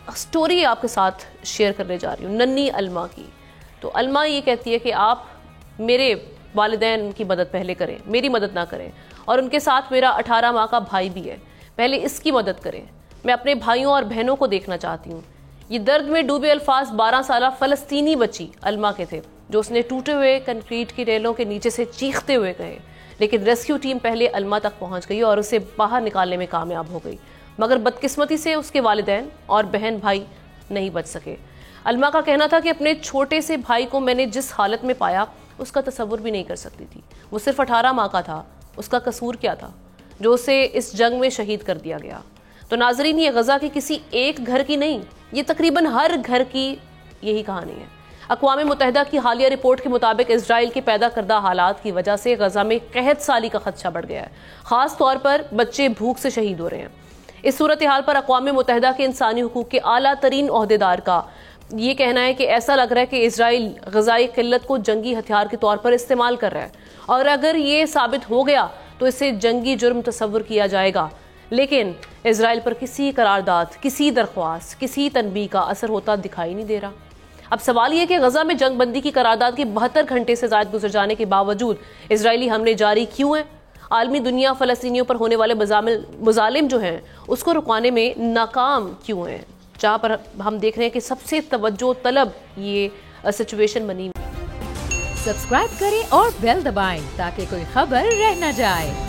Story आपके साथ share करने जा रही हूँ नन्ही अलमा की। तो अलमा ये कहती है कि आप मेरे वालिदैन की मदद पहले करें, मेरी मदद ना करें, और उनके साथ मेरा 18 माह का भाई भी है, पहले इसकी मदद करें। मैं अपने भाइयों और बहनों को देखना चाहती हूँ। ये दर्द में डूबे अल्फाज 12 साल फ़लस्तीनी बच्ची अलमा के थे, जो उसने टूटे हुए कंक्रीट की रेलों के नीचे से चीखते हुए कहे। लेकिन रेस्क्यू टीम पहले अलमा तक पहुंच गई और उसे बाहर निकालने में कामयाब हो गई, मगर बदकिस्मती से उसके वालिदैन और बहन भाई नहीं बच सके। अलमा का कहना था कि अपने छोटे से भाई को मैंने जिस हालत में पाया उसका तसव्वुर भी नहीं कर सकती थी। वो सिर्फ 18 माह का था, उसका कसूर क्या था जो उसे इस जंग में शहीद कर दिया गया। तो नाजरीन, ये गजा की किसी एक घर की नहीं, ये तकरीबन हर घर की यही कहानी है। अक़वाम मुत्तहिदा की हालिया रिपोर्ट के मुताबिक इसराइल के पैदा करदा हालात की वजह से गजा में कहत साली का खदशा बढ़ गया है। खास तौर पर बच्चे भूख से शहीद हो रहे हैं। इस सूरत हाल पर अक़वाम मुत्तहिदा के इंसानी हुकूक के आला तरीन ओहदेदार का ये कहना है कि ऐसा लग रहा है कि इसराइल ग़ज़ाई क़िल्लत को जंगी हथियार के तौर पर इस्तेमाल कर रहा है, और अगर ये साबित हो गया तो इसे जंगी जुर्म तस्वुर किया जाएगा। लेकिन इसराइल पर किसी करारदाद, किसी दरख्वास्त, किसी तनबीह का असर होता दिखाई नहीं दे रहा। अब सवाल ये कि गजा में जंग बंदी की करारदाद के 72 घंटे से ज़ायद गुजर जाने के बावजूद इसराइली हमले जारी क्यों हैं? आलमी दुनिया फ़लस्तीनियों पर होने वाले मुजालिम जो हैं उसको रुकवाने में नाकाम क्यों हैं, जहाँ पर हम देख रहे हैं कि सबसे तवज्जो तलब ये सिचुएशन बनी। सब्सक्राइब करें और बेल दबाएं ताकि कोई खबर रह न जाए।